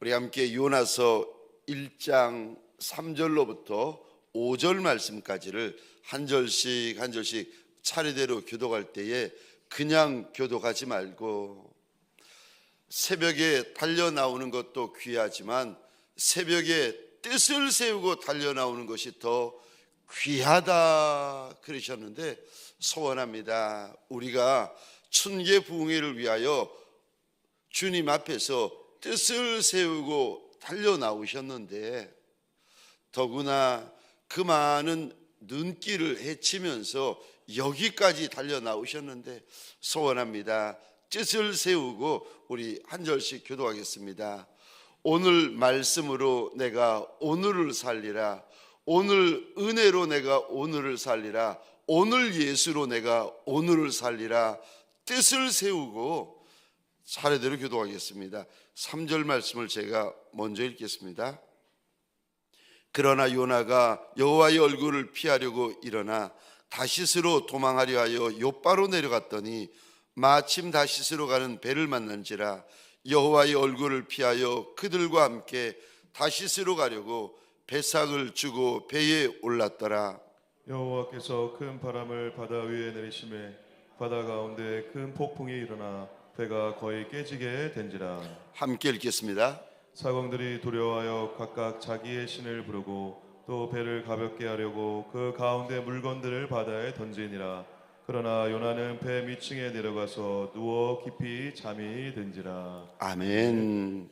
우리 함께 요나서 1장 3절로부터 5절 말씀까지를 한 절씩 차례대로 교독할 때에 그냥 교독하지 말고 새벽에 달려 나오는 것도 귀하지만 새벽에 뜻을 세우고 달려 나오는 것이 더 귀하다 그러셨는데, 소원합니다. 우리가 천계 부흥회를 위하여 주님 앞에서 뜻을 세우고 달려 나오셨는데, 더구나 그 많은 눈길을 헤치면서 여기까지 달려 나오셨는데, 소원합니다. 뜻을 세우고 우리 한 절씩 교도하겠습니다. 오늘 말씀으로 내가 오늘을 살리라. 오늘 은혜로 내가 오늘을 살리라. 오늘 예수로 내가 오늘을 살리라. 뜻을 세우고 차례대로 교도하겠습니다. 3절 말씀을 제가 먼저 읽겠습니다. 그러나 요나가 여호와의 얼굴을 피하려고 일어나 다시스로 도망하려 하여 욥바로 내려갔더니 마침 다시스로 가는 배를 만난지라. 여호와의 얼굴을 피하여 그들과 함께 다시스로 가려고 배삭을 주고 배에 올랐더라. 여호와께서 큰 바람을 바다 위에 내리심에 바다 가운데 큰 폭풍이 일어나 배가 거의 깨지게 된지라. 함께 읽겠습니다. 사공들이 두려워하여 각각 자기의 신을 부르고 또 배를 가볍게 하려고 그 가운데 물건들을 바다에 던지니라. 그러나 요나는 배 밑층에 내려가서 누워 깊이 잠이 든지라. 아멘.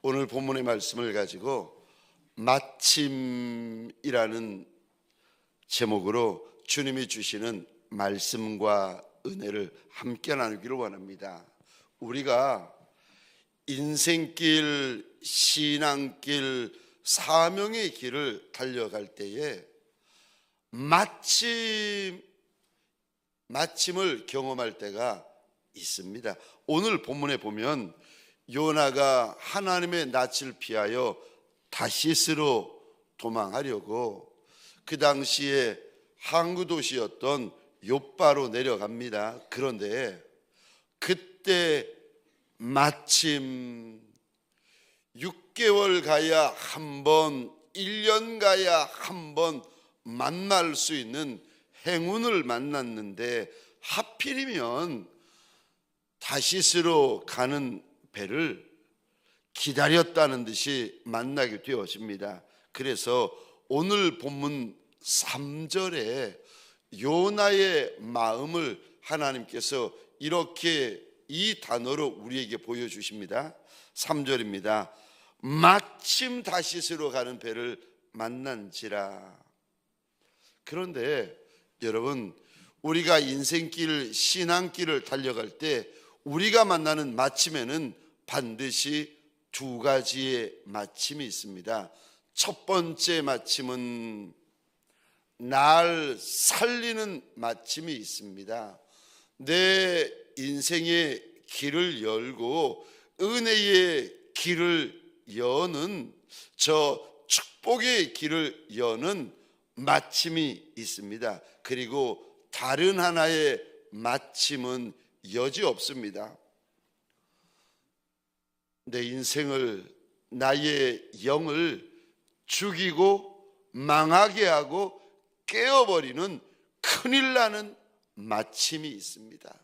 오늘 본문의 말씀을 가지고 마침이라는 제목으로 주님이 주시는 말씀과 은혜를 함께 나누기를 원합니다. 우리가 인생길, 신앙길, 사명의 길을 달려갈 때에 마침을 경험할 때가 있습니다. 오늘 본문에 보면 요나가 하나님의 낯을 피하여 다시스로 도망하려고 그 당시에 항구 도시였던 욥바로 내려갑니다. 그런데 그때 마침 6개월 가야 한 번, 1년 가야 한 번 만날 수 있는 행운을 만났는데, 하필이면 다시스로 가는 배를 기다렸다는 듯이 만나게 되어집니다. 그래서 오늘 본문 3절에 요나의 마음을 하나님께서 이렇게 이 단어로 우리에게 보여주십니다. 3절입니다. 마침 다시스로 가는 배를 만난지라. 그런데 여러분, 우리가 인생길, 신앙길을 달려갈 때 우리가 만나는 마침에는 반드시 두 가지의 마침이 있습니다. 첫 번째 마침은 날 살리는 마침이 있습니다. 내 인생의 길을 열고 은혜의 길을 여는, 저 축복의 길을 여는 마침이 있습니다. 그리고 다른 하나의 마침은 여지없습니다. 내 인생을, 나의 영을 죽이고 망하게 하고 깨어버리는 큰일 나는 마침이 있습니다.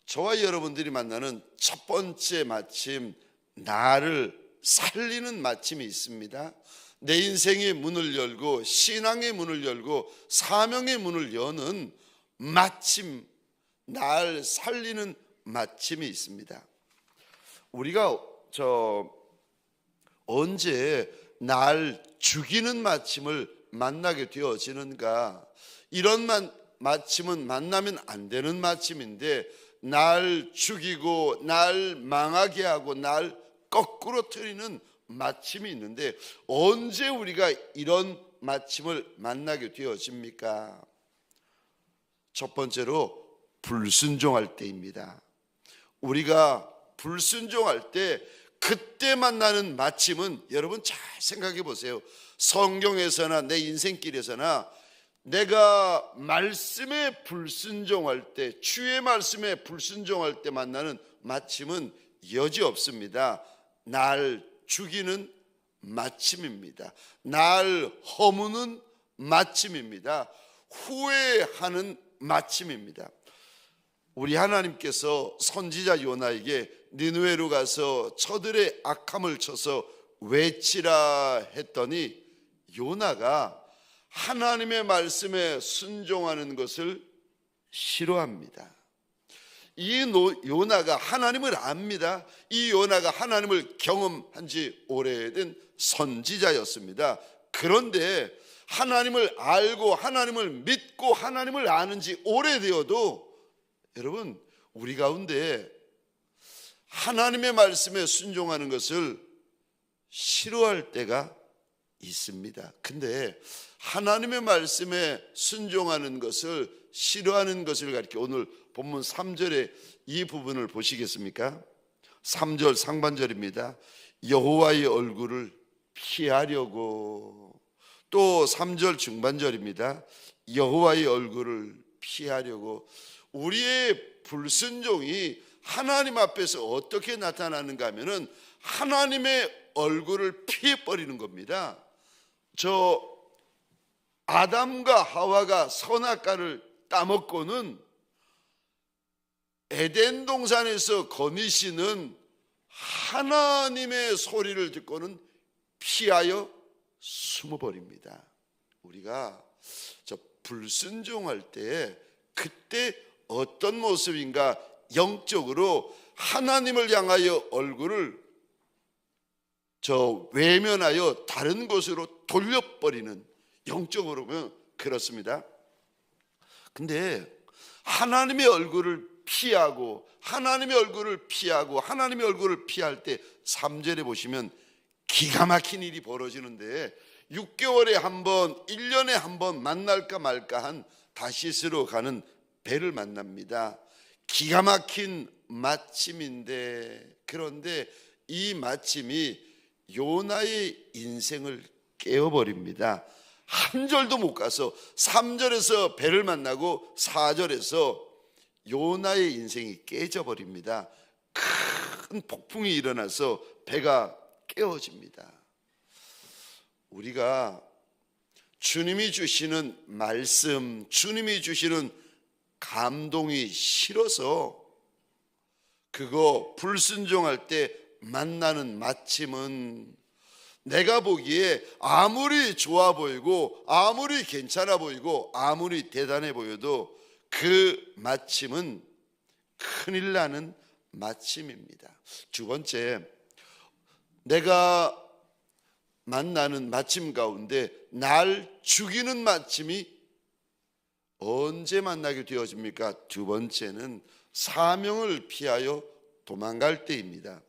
저와 여러분들이 만나는 첫 번째 마침, 나를 살리는 마침이 있습니다. 내 인생의 문을 열고 신앙의 문을 열고 사명의 문을 여는 마침, 날 살리는 마침이 있습니다. 우리가 언제 날 죽이는 마침을 만나게 되어지는가? 이런 마침은 만나면 안 되는 마침인데, 날 죽이고 날 망하게 하고 날 거꾸로 틀리는 마침이 있는데, 언제 우리가 이런 마침을 만나게 되어집니까? 첫 번째로 불순종할 때입니다. 우리가 불순종할 때 그때 만나는 마침은, 여러분 잘 생각해 보세요. 성경에서나 내 인생길에서나 내가 말씀에 불순종할 때, 주의 말씀에 불순종할 때 만나는 마침은 여지 없습니다. 날 죽이는 마침입니다. 날 허무는 마침입니다. 후회하는 마침입니다. 우리 하나님께서 선지자 요나에게 니느웨로 가서 저들의 악함을 쳐서 외치라 했더니 요나가 하나님의 말씀에 순종하는 것을 싫어합니다. 이 요나가 하나님을 압니다. 이 요나가 하나님을 경험한 지 오래된 선지자였습니다. 그런데 하나님을 알고 하나님을 믿고 하나님을 아는 지 오래되어도 여러분, 우리 가운데 하나님의 말씀에 순종하는 것을 싫어할 때가 있습니다. 근데 하나님의 말씀에 순종하는 것을 싫어하는 것을 가리켜 오늘 본문 3절에 이 부분을 보시겠습니까? 3절 상반절입니다. 여호와의 얼굴을 피하려고. 또 3절 중반절입니다. 여호와의 얼굴을 피하려고. 우리의 불순종이 하나님 앞에서 어떻게 나타나는가 하면은 하나님의 얼굴을 피해버리는 겁니다. 저 아담과 하와가 선악과를 따먹고는 에덴 동산에서 거니시는 하나님의 소리를 듣고는 피하여 숨어버립니다. 우리가 저 불순종할 때 그때 어떤 모습인가? 영적으로 하나님을 향하여 얼굴을 외면하여 다른 곳으로 돌려버리는, 영적으로 보면 그렇습니다. 근데 하나님의 얼굴을 피하고 하나님의 얼굴을 피하고 하나님의 얼굴을 피할 때 3절에 보시면 기가 막힌 일이 벌어지는데 6개월에 한 번, 1년에 한 번 만날까 말까 한 다시스로 가는 배를 만납니다. 기가 막힌 마침인데, 그런데 이 마침이 요나의 인생을 깨워버립니다. 한 절도 못 가서 3절에서 배를 만나고 4절에서 요나의 인생이 깨져버립니다. 큰 폭풍이 일어나서 배가 깨어집니다. 우리가 주님이 주시는 말씀, 주님이 주시는 감동이 싫어서 그거 불순종할 때 만나는 마침은 내가 보기에 아무리 좋아 보이고 아무리 괜찮아 보이고 아무리 대단해 보여도 그 마침은 큰일 나는 마침입니다. 두 번째, 내가 만나는 마침 가운데 날 죽이는 마침이 언제 만나게 되어집니까? 두 번째는 사명을 피하여 도망갈 때입니다.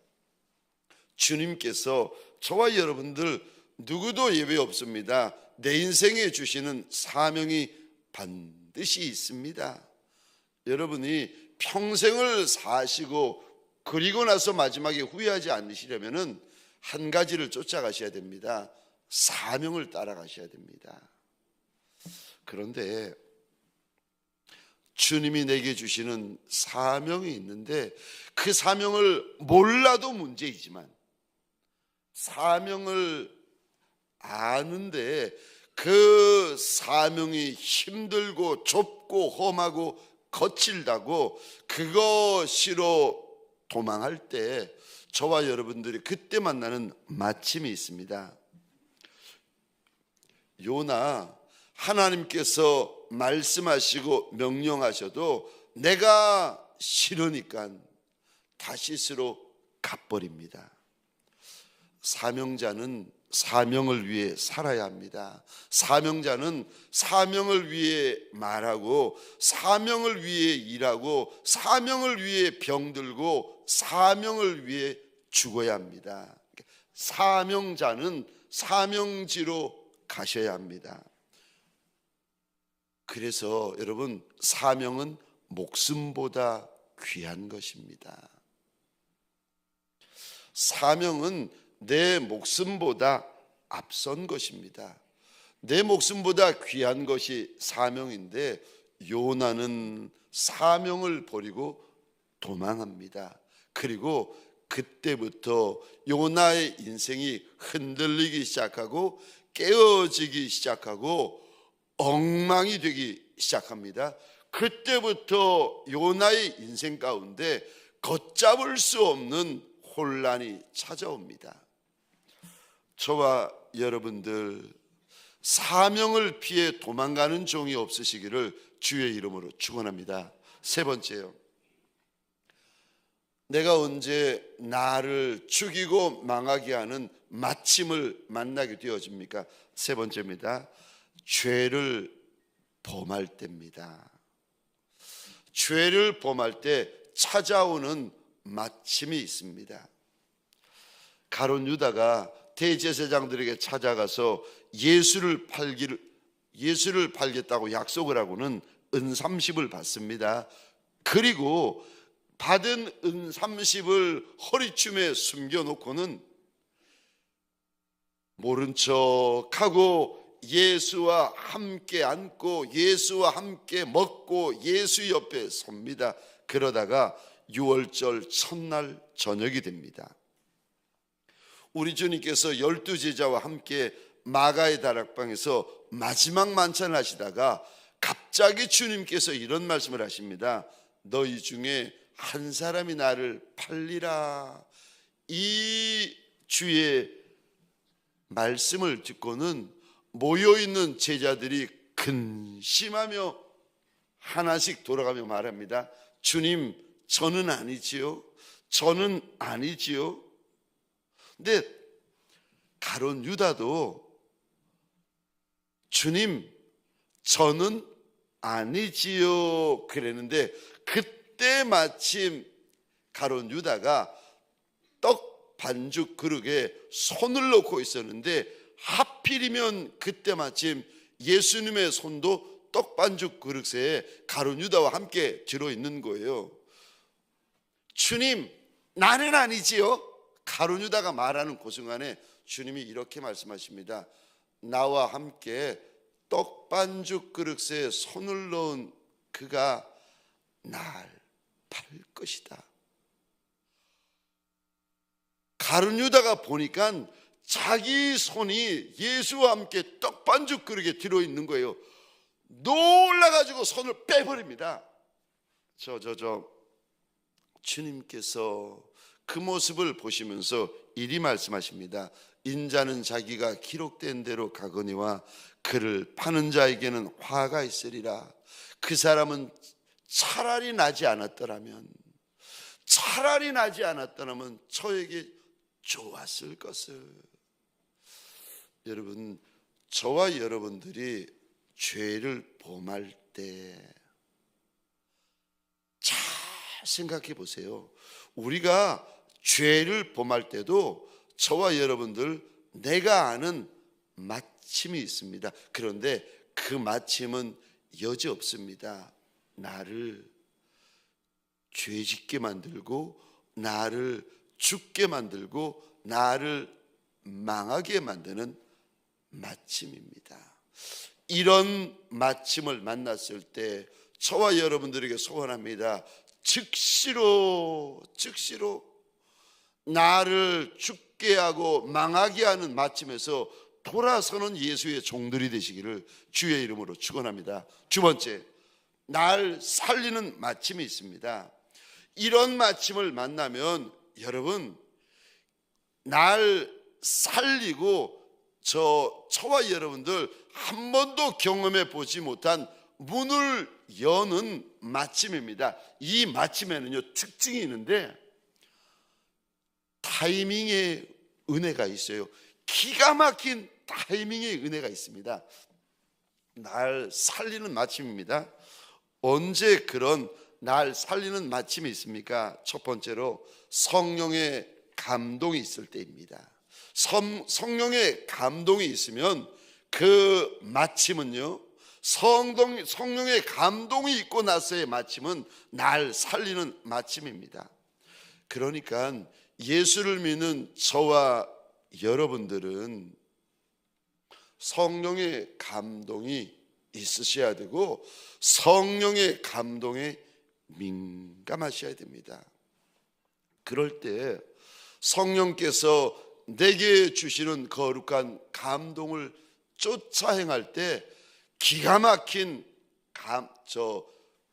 주님께서 저와 여러분들 누구도 예외 없습니다. 내 인생에 주시는 사명이 반드시 있습니다. 여러분이 평생을 사시고 그리고 나서 마지막에 후회하지 않으시려면 한 가지를 쫓아가셔야 됩니다. 사명을 따라가셔야 됩니다. 그런데 주님이 내게 주시는 사명이 있는데 그 사명을 몰라도 문제이지만 사명을 아는데 그 사명이 힘들고 좁고 험하고 거칠다고 그것으로 도망할 때 저와 여러분들이 그때 만나는 마침이 있습니다. 요나, 하나님께서 말씀하시고 명령하셔도 내가 싫으니까 다시스로 가버립니다. 사명자는 사명을 위해 살아야 합니다. 사명자는 사명을 위해 말하고 사명을 위해 일하고 사명을 위해 병들고 사명을 위해 죽어야 합니다. 사명자는 사명지로 가셔야 합니다. 그래서 여러분, 사명은 목숨보다 귀한 것입니다. 사명은 내 목숨보다 앞선 것입니다. 내 목숨보다 귀한 것이 사명인데 요나는 사명을 버리고 도망합니다. 그리고 그때부터 요나의 인생이 흔들리기 시작하고 깨어지기 시작하고 엉망이 되기 시작합니다. 그때부터 요나의 인생 가운데 걷잡을 수 없는 혼란이 찾아옵니다. 저와 여러분들 사명을 피해 도망가는 종이 없으시기를 주의 이름으로 축원합니다. 세 번째요, 내가 언제 나를 죽이고 망하게 하는 마침을 만나게 되어집니까? 세 번째입니다. 죄를 범할 때입니다. 죄를 범할 때 찾아오는 마침이 있습니다. 가룟 유다가 대제사장들에게 찾아가서 예수를 팔겠다고 약속을 하고는 은 30을 받습니다. 그리고 받은 은 30을 허리춤에 숨겨놓고는 모른 척하고 예수와 함께 앉고 예수와 함께 먹고 예수 옆에 섭니다. 그러다가 6월절 첫날 저녁이 됩니다. 우리 주님께서 12제자와 함께 마가의 다락방에서 마지막 만찬을 하시다가 갑자기 주님께서 이런 말씀을 하십니다. 너희 중에 한 사람이 나를 팔리라. 이 주의 말씀을 듣고는 모여있는 제자들이 근심하며 하나씩 돌아가며 말합니다. 주님, 저는 아니지요. 저는 아니지요. 근데 가룟 유다도 주님, 저는 아니지요 그랬는데, 그때 마침 가룟 유다가 떡 반죽 그릇에 손을 넣고 있었는데, 하필이면 그때 마침 예수님의 손도 떡 반죽 그릇에 가룟 유다와 함께 들어있는 거예요. 주님, 나는 아니지요. 가룟 유다가 말하는 그 순간에 주님이 이렇게 말씀하십니다. 나와 함께 떡 반죽 그릇에 손을 넣은 그가 날 팔 것이다. 가룟 유다가 보니까 자기 손이 예수와 함께 떡 반죽 그릇에 들어있는 거예요. 놀라가지고 손을 빼버립니다. 주님께서 그 모습을 보시면서 이리 말씀하십니다. 인자는 자기가 기록된 대로 가거니와 그를 파는 자에게는 화가 있으리라. 그 사람은 차라리 나지 않았더라면 저에게 좋았을 것을. 여러분, 저와 여러분들이 죄를 범할 때 잘 생각해 보세요. 우리가 죄를 범할 때도 저와 여러분들 내가 아는 마침이 있습니다. 그런데 그 마침은 여지없습니다. 나를 죄짓게 만들고 나를 죽게 만들고 나를 망하게 만드는 마침입니다. 이런 마침을 만났을 때 저와 여러분들에게 소원합니다. 즉시로 나를 죽게 하고 망하게 하는 마침에서 돌아서는 예수의 종들이 되시기를 주의 이름으로 축원합니다. 두 번째, 날 살리는 마침이 있습니다. 이런 마침을 만나면 여러분, 날 살리고 저와 여러분들 한 번도 경험해 보지 못한 문을 여는 마침입니다. 이 마침에는요 특징이 있는데 타이밍의 은혜가 있어요. 기가 막힌 타이밍의 은혜가 있습니다. 날 살리는 마침입니다. 언제 그런 날 살리는 마침이 있습니까? 첫 번째로 성령의 감동이 있을 때입니다. 성령의 감동이 있으면 그 마침은요, 성령의 감동이 있고 나서의 마침은 날 살리는 마침입니다. 그러니까 예수를 믿는 저와 여러분들은 성령의 감동이 있으셔야 되고 성령의 감동에 민감하셔야 됩니다. 그럴 때 성령께서 내게 주시는 거룩한 감동을 쫓아 행할 때 기가 막힌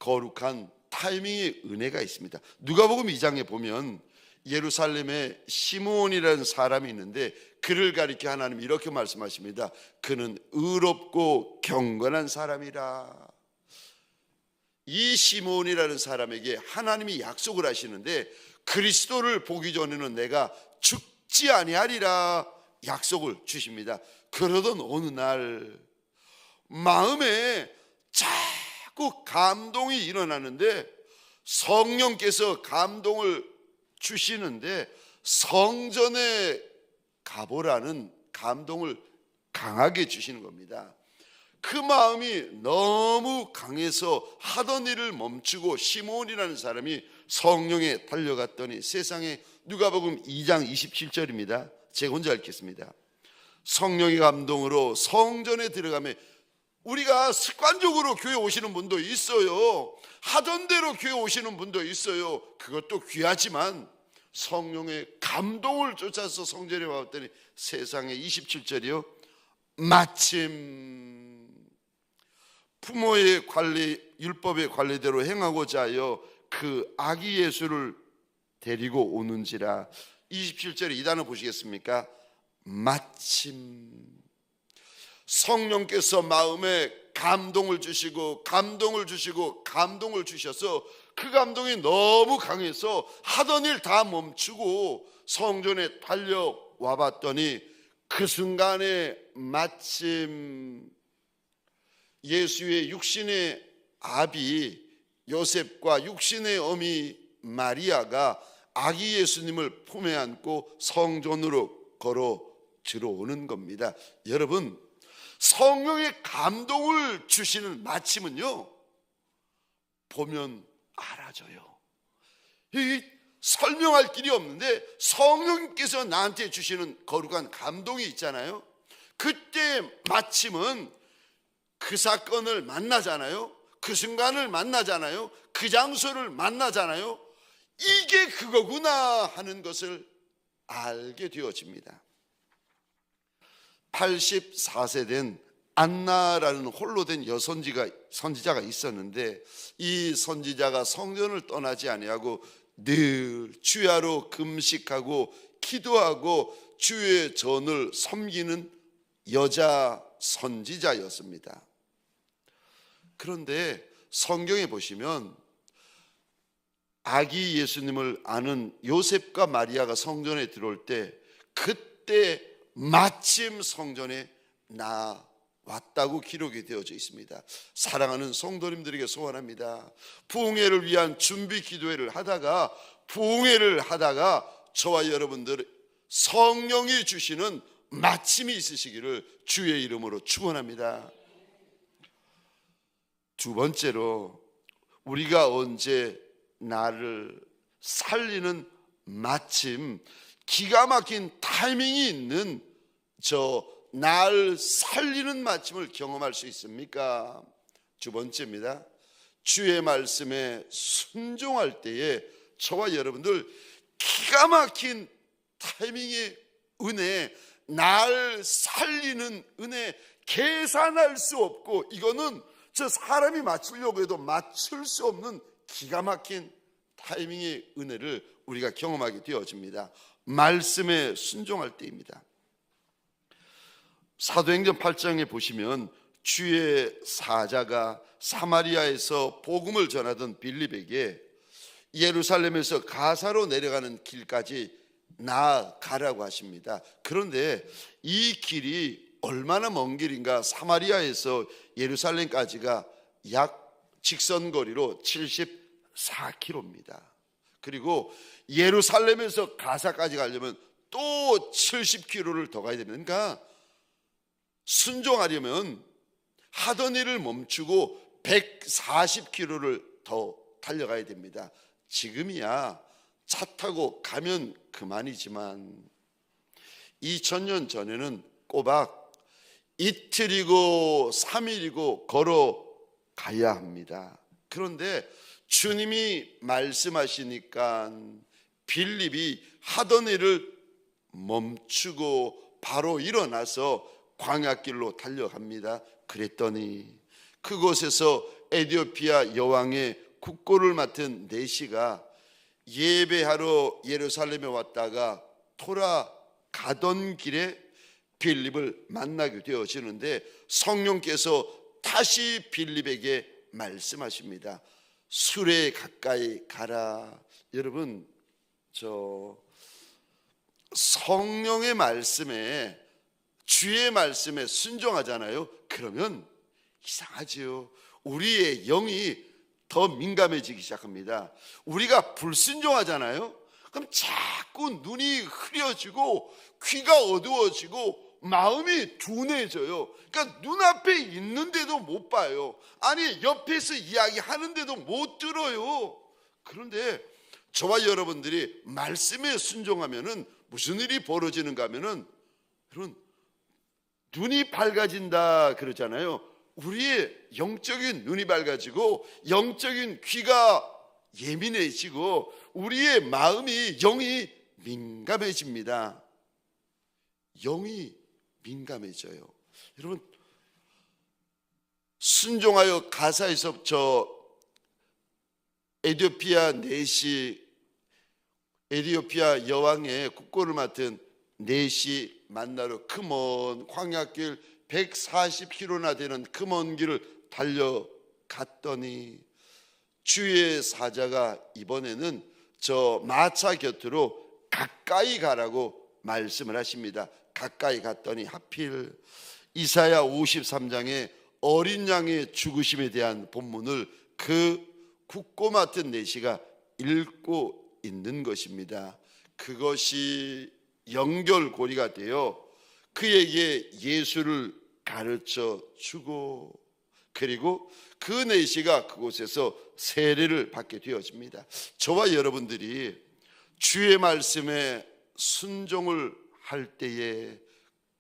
거룩한 타이밍의 은혜가 있습니다. 누가복음 2장에 보면 예루살렘에 시므온이라는 사람이 있는데 그를 가리켜 하나님이 이렇게 말씀하십니다. 그는 의롭고 경건한 사람이라. 이 시므온이라는 사람에게 하나님이 약속을 하시는데 그리스도를 보기 전에는 내가 죽지 아니하리라 약속을 주십니다. 그러던 어느 날 마음에 자꾸 감동이 일어나는데 성령께서 감동을 주시는데 성전에 가보라는 감동을 강하게 주시는 겁니다. 그 마음이 너무 강해서 하던 일을 멈추고 시므온이라는 사람이 성령에 달려갔더니 세상에 누가복음 2장 27절입니다. 제가 혼자 읽겠습니다. 성령의 감동으로 성전에 들어가면 우리가 습관적으로 교회 오시는 분도 있어요. 하던 대로 교회 오시는 분도 있어요. 그것도 귀하지만 성령의 감동을 쫓아서 성전에 왔더니 세상에 27절이요. 마침 부모의 관리, 율법의 관리대로 행하고자 하여 그 아기 예수를 데리고 오는지라. 27절에 이 단어 보시겠습니까? 마침. 성령께서 마음에 감동을 주시고 감동을 주셔서 그 감동이 너무 강해서 하던 일 다 멈추고 성전에 달려와 봤더니 그 순간에 마침 예수의 육신의 아비 요셉과 육신의 어미 마리아가 아기 예수님을 품에 안고 성전으로 걸어 들어오는 겁니다. 여러분, 성령의 감동을 주시는 마침은요, 보면 알아져요. 설명할 길이 없는데 성령께서 나한테 주시는 거룩한 감동이 있잖아요. 그때 마침은 그 사건을 만나잖아요. 그 순간을 만나잖아요. 그 장소를 만나잖아요. 이게 그거구나 하는 것을 알게 되어집니다. 84세 된 안나라는 홀로 된 선지자가 있었는데 이 선지자가 성전을 떠나지 아니하고 늘 주야로 금식하고 기도하고 주의 전을 섬기는 여자 선지자였습니다. 그런데 성경에 보시면 아기 예수님을 아는 요셉과 마리아가 성전에 들어올 때 그때 마침 성전에 나왔다고 기록이 되어져 있습니다. 사랑하는 성도님들에게 소원합니다. 부흥회를 위한 준비 기도회를 하다가 저와 여러분들 성령이 주시는 마침이 있으시기를 주의 이름으로 축원합니다. 두 번째로 우리가 언제 나를 살리는 마침, 기가 막힌 타이밍이 있는 날 살리는 마침을 경험할 수 있습니까? 두 번째입니다. 주의 말씀에 순종할 때에 저와 여러분들 기가 막힌 타이밍의 은혜, 날 살리는 은혜, 계산할 수 없고 이거는 사람이 맞추려고 해도 맞출 수 없는 기가 막힌 타이밍의 은혜를 우리가 경험하게 되어집니다. 말씀에 순종할 때입니다. 사도행전 8장에 보시면 주의 사자가 사마리아에서 복음을 전하던 빌립에게 예루살렘에서 가사로 내려가는 길까지 나아가라고 하십니다. 그런데 이 길이 얼마나 먼 길인가? 사마리아에서 예루살렘까지가 약 직선거리로 74km입니다. 그리고 예루살렘에서 가사까지 가려면 또 70km를 더 가야 됩니다. 그러니까 순종하려면 하던 일을 멈추고 140km를 더 달려가야 됩니다. 지금이야 차 타고 가면 그만이지만 2000년 전에는 꼬박 이틀이고 3일이고 걸어가야 합니다. 그런데 주님이 말씀하시니까 빌립이 하던 일을 멈추고 바로 일어나서 광야길로 달려갑니다. 그랬더니 그곳에서 에티오피아 여왕의 국고를 맡은 내시가 예배하러 예루살렘에 왔다가 돌아가던 길에 빌립을 만나게 되어지는데 성령께서 다시 빌립에게 말씀하십니다. 수레 가까이 가라. 여러분, 저 성령의 말씀에, 주의 말씀에 순종하잖아요. 그러면 이상하지요. 우리의 영이 더 민감해지기 시작합니다. 우리가 불순종하잖아요. 그럼 자꾸 눈이 흐려지고 귀가 어두워지고 마음이 둔해져요. 그러니까 눈앞에 있는데도 못 봐요. 아니, 옆에서 이야기하는데도 못 들어요. 그런데 저와 여러분들이 말씀에 순종하면은 무슨 일이 벌어지는가 하면은, 여러분, 눈이 밝아진다 그러잖아요. 우리의 영적인 눈이 밝아지고 영적인 귀가 예민해지고 우리의 마음이, 영이 민감해집니다. 영이 민감해져요. 여러분, 순종하여 가사에서 저 에티오피아 여왕의 국고를 맡은 내시 만나러 그 먼 광야길 140km나 되는 그 먼 길을 달려갔더니 주의 사자가 이번에는 저 마차 곁으로 가까이 가라고 말씀을 하십니다. 가까이 갔더니 하필 이사야 53장의 어린 양의 죽으심에 대한 본문을 그 국고 맡은 내시가 읽고 있는 것입니다. 그것이 연결고리가 되어 그에게 예수를 가르쳐 주고, 그리고 그 내시가 그곳에서 세례를 받게 되어집니다. 저와 여러분들이 주의 말씀에 순종을 할 때에,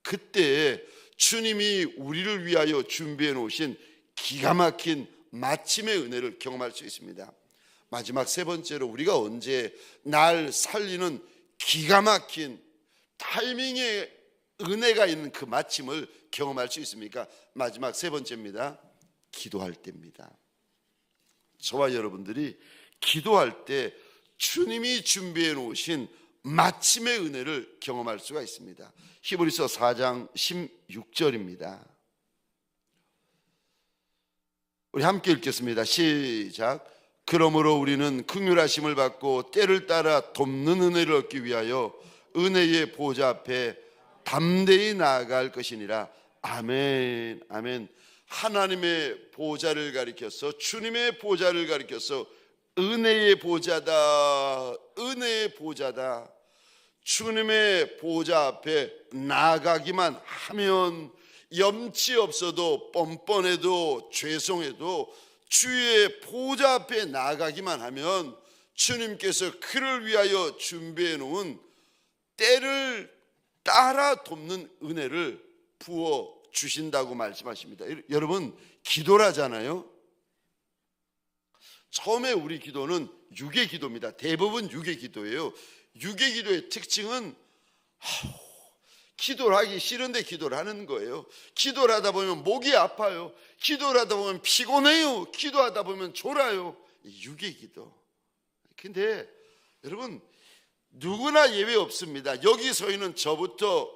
그때 주님이 우리를 위하여 준비해 놓으신 기가 막힌 마침의 은혜를 경험할 수 있습니다. 마지막 세 번째로, 우리가 언제 날 살리는 기가 막힌 타이밍의 은혜가 있는 그 마침을 경험할 수 있습니까? 마지막 세 번째입니다. 기도할 때입니다. 저와 여러분들이 기도할 때 주님이 준비해 놓으신 마침의 은혜를 경험할 수가 있습니다. 히브리서 4장 16절입니다. 우리 함께 읽겠습니다. 시작. 그러므로 우리는 긍휼하심을 받고 때를 따라 돕는 은혜를 얻기 위하여 은혜의 보좌 앞에 담대히 나아갈 것이니라. 아멘. 아멘. 하나님의 보좌를 가리켜서, 주님의 보좌를 가리켜서 은혜의 보좌다, 은혜의 보좌다. 주님의 보좌 앞에 나아가기만 하면, 염치 없어도 뻔뻔해도 죄송해도 주의 보좌 앞에 나아가기만 하면 주님께서 그를 위하여 준비해 놓은 때를 따라 돕는 은혜를 부어 주신다고 말씀하십니다. 여러분, 기도라잖아요. 처음에 우리 기도는 육의 기도입니다. 대부분 육의 기도예요. 육의 기도의 특징은 기도를 하기 싫은데 기도를 하는 거예요. 기도를 하다 보면 목이 아파요. 기도를 하다 보면 피곤해요. 기도하다 보면 졸아요. 육의 기도. 근데 여러분, 누구나 예외 없습니다. 여기 서 있는 저부터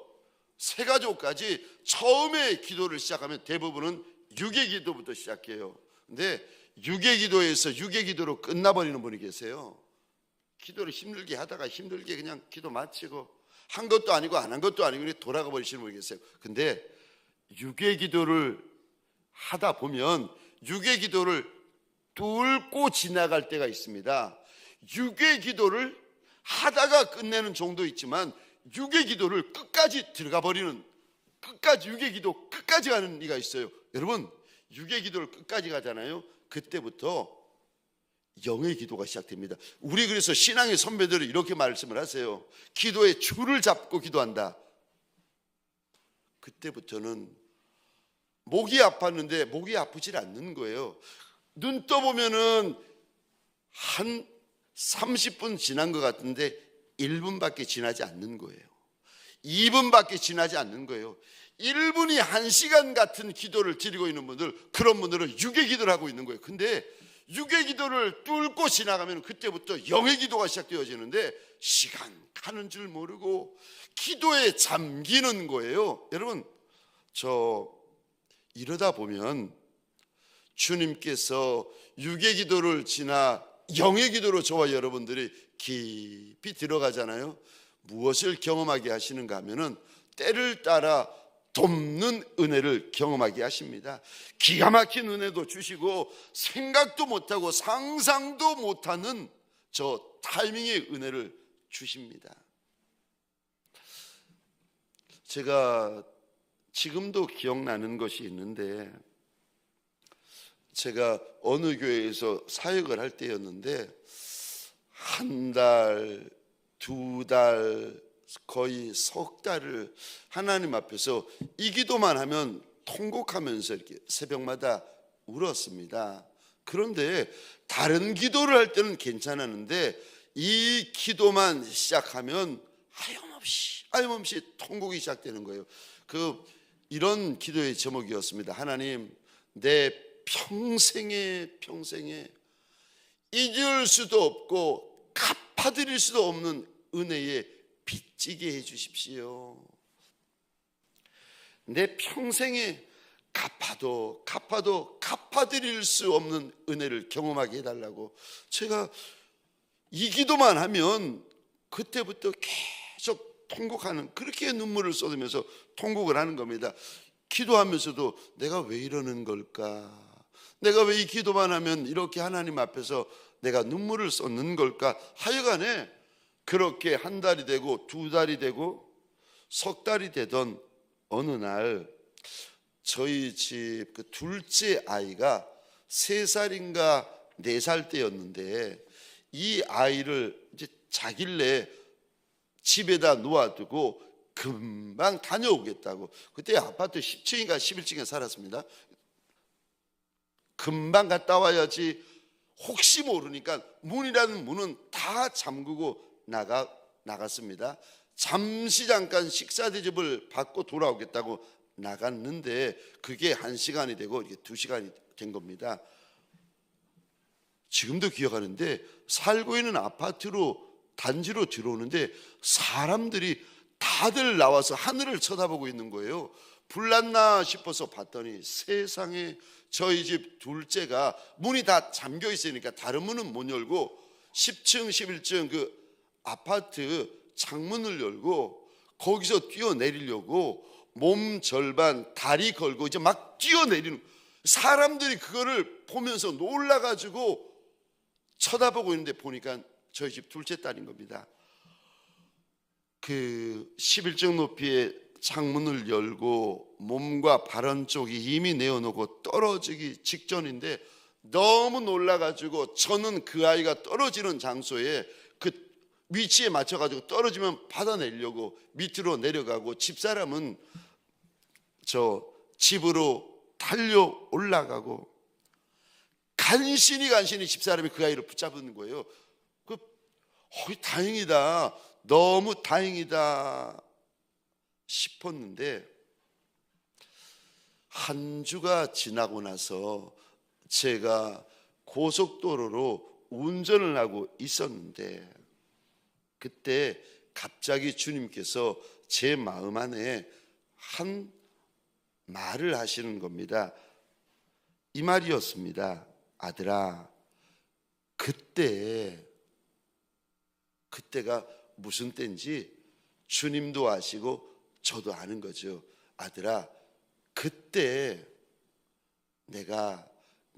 세 가족까지 처음에 기도를 시작하면 대부분은 육의 기도부터 시작해요. 근데 육의 기도에서 육의 기도로 끝나버리는 분이 계세요. 기도를 힘들게 하다가 힘들게 그냥 기도 마치고 한 것도 아니고 안 한 것도 아니고 돌아가 버리시는 분이 계세요. 근데 육의 기도를 하다 보면 육의 기도를 뚫고 지나갈 때가 있습니다. 육의 기도를 하다가 끝내는 정도 있지만 육의 기도를 끝까지 들어가 버리는, 끝까지 육의 기도 끝까지 가는 이가 있어요. 여러분, 육의 기도를 끝까지 가잖아요. 그때부터 영의 기도가 시작됩니다. 우리 그래서 신앙의 선배들은 이렇게 말씀을 하세요. 기도의 줄을 잡고 기도한다. 그때부터는 목이 아팠는데 목이 아프질 않는 거예요. 눈 떠보면은 한 30분 지난 것 같은데 1분밖에 지나지 않는 거예요. 2분밖에 지나지 않는 거예요. 1분이 1시간 같은 기도를 드리고 있는 분들, 그런 분들은 육의 기도를 하고 있는 거예요. 근데 육의 기도를 뚫고 지나가면 그때부터 영의 기도가 시작되어지는데 시간 가는 줄 모르고 기도에 잠기는 거예요. 여러분, 저 이러다 보면 주님께서 육의 기도를 지나 영의 기도로 저와 여러분들이 깊이 들어가잖아요. 무엇을 경험하게 하시는가 하면은 때를 따라 돕는 은혜를 경험하게 하십니다. 기가 막힌 은혜도 주시고 생각도 못하고 상상도 못하는 저 타이밍의 은혜를 주십니다. 제가 지금도 기억나는 것이 있는데, 제가 어느 교회에서 사역을 할 때였는데 한 달, 두 달, 거의 석 달을 하나님 앞에서 이 기도만 하면 통곡하면서 이렇게 새벽마다 울었습니다. 그런데 다른 기도를 할 때는 괜찮았는데 이 기도만 시작하면 하염없이 통곡이 시작되는 거예요. 이런 기도의 제목이었습니다. 하나님, 내 평생에 잊을 수도 없고 갚아드릴 수도 없는 은혜에 빚지게 해주십시오. 내 평생에 갚아도 갚아드릴 수 없는 은혜를 경험하게 해달라고. 제가 이 기도만 하면 그때부터 계속 통곡하는, 그렇게 눈물을 쏟으면서 통곡을 하는 겁니다. 기도하면서도 내가 왜 이러는 걸까? 내가 왜 이 기도만 하면 이렇게 하나님 앞에서 내가 눈물을 쏟는 걸까? 하여간에 그렇게 한 달이 되고 두 달이 되고 석 달이 되던 어느 날 저희 집 둘째 아이가 3살인가 4살 때였는데, 이 아이를 이제 자길래 집에다 놓아두고 금방 다녀오겠다고. 그때 아파트 10층인가 11층에 살았습니다. 금방 갔다 와야지, 혹시 모르니까 문이라는 문은 다 잠그고 나갔습니다. 잠깐 식사 대접을 받고 돌아오겠다고 나갔는데 그게 1시간이 되고 이게 2시간이 된 겁니다. 지금도 기억하는데, 살고 있는 단지로 들어오는데 사람들이 다들 나와서 하늘을 쳐다보고 있는 거예요. 불났나 싶어서 봤더니 세상에, 저희 집 둘째가 문이 다 잠겨 있으니까 다른 문은 못 열고 10층 11층 그 아파트 창문을 열고 거기서 뛰어내리려고 몸 절반 다리 걸고 이제 막 뛰어내리는, 사람들이 그거를 보면서 놀라가지고 쳐다보고 있는데 보니까 저희 집 둘째 딸인 겁니다. 그 11층 높이의 창문을 열고 몸과 발언 쪽이 이미 내어놓고 떨어지기 직전인데 너무 놀라가지고 저는 그 아이가 떨어지는 장소에 그 위치에 맞춰가지고 떨어지면 받아내려고 밑으로 내려가고, 집사람은 저 집으로 달려 올라가고 간신히 집사람이 그 아이를 붙잡는 거예요. 다행이다, 너무 다행이다 싶었는데 한 주가 지나고 나서 제가 고속도로로 운전을 하고 있었는데 그때 갑자기 주님께서 제 마음 안에 한 말을 하시는 겁니다. 이 말이었습니다. 아들아, 그때가 무슨 때인지 주님도 아시고 저도 아는 거죠. 아들아, 그때 내가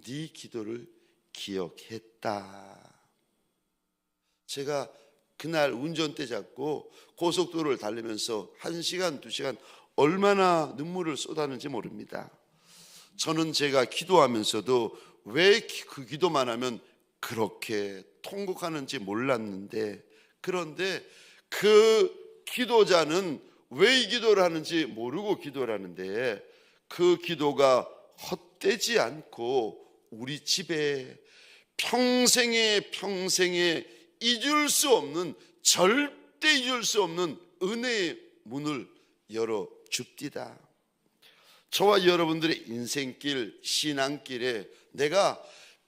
네 기도를 기억했다. 제가 그날 운전대 잡고 고속도로를 달리면서 1시간, 2시간 얼마나 눈물을 쏟았는지 모릅니다. 저는 제가 기도하면서도 왜 그 기도만 하면 그렇게 통곡하는지 몰랐는데, 그런데 그 기도자는 왜 이 기도를 하는지 모르고 기도를 하는데 그 기도가 헛되지 않고 우리 집에 평생에 잊을 수 없는, 절대 잊을 수 없는 은혜의 문을 열어 줍디다. 저와 여러분들의 인생길, 신앙길에 내가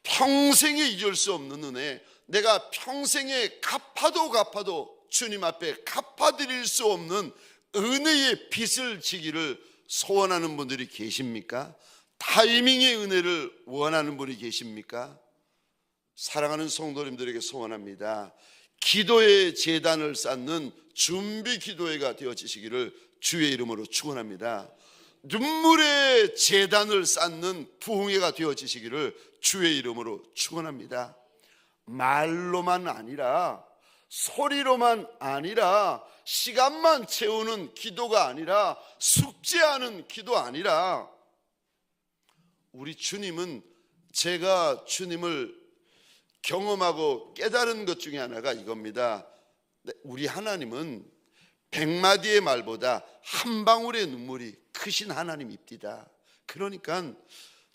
평생에 잊을 수 없는 은혜, 내가 평생에 갚아도 주님 앞에 갚아드릴 수 없는 은혜의 빚을 지기를 소원하는 분들이 계십니까? 타이밍의 은혜를 원하는 분이 계십니까? 사랑하는 성도님들에게 소원합니다. 기도의 제단을 쌓는 준비 기도회가 되어지시기를 주의 이름으로 축원합니다. 눈물의 제단을 쌓는 부흥회가 되어지시기를 주의 이름으로 축원합니다. 말로만 아니라, 소리로만 아니라, 시간만 채우는 기도가 아니라, 숙제하는 기도 아니라, 우리 주님은, 제가 주님을 경험하고 깨달은 것 중에 하나가 이겁니다. 우리 하나님은 100마디의 말보다 한 방울의 눈물이 크신 하나님입니다. 그러니까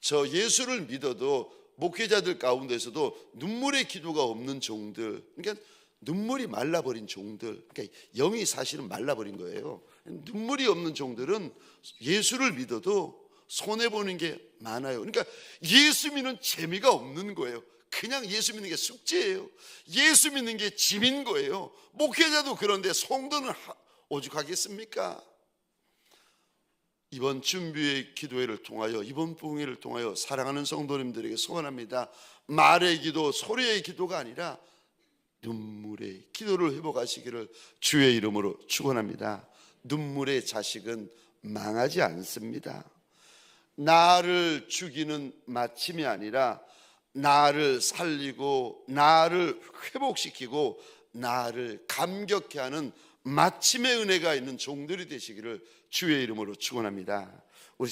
저 예수를 믿어도 목회자들 가운데서도 눈물의 기도가 없는 종들, 그러니까 눈물이 말라버린 종들, 그러니까 영이 사실은 말라버린 거예요. 눈물이 없는 종들은 예수를 믿어도 손해보는 게 많아요. 그러니까 예수 믿는 재미가 없는 거예요. 그냥 예수 믿는 게 숙제예요. 예수 믿는 게 짐인 거예요. 목회자도 그런데 성도는 오죽하겠습니까? 이번 준비의 기도회를 통하여, 이번 부흥회를 통하여 사랑하는 성도님들에게 소원합니다. 말의 기도, 소리의 기도가 아니라 눈물의 기도를 회복하시기를 주의 이름으로 축원합니다. 눈물의 자식은 망하지 않습니다. 나를 죽이는 마침이 아니라 나를 살리고 나를 회복시키고 나를 감격케 하는 마침의 은혜가 있는 종들이 되시기를 주의 이름으로 축원합니다. 우리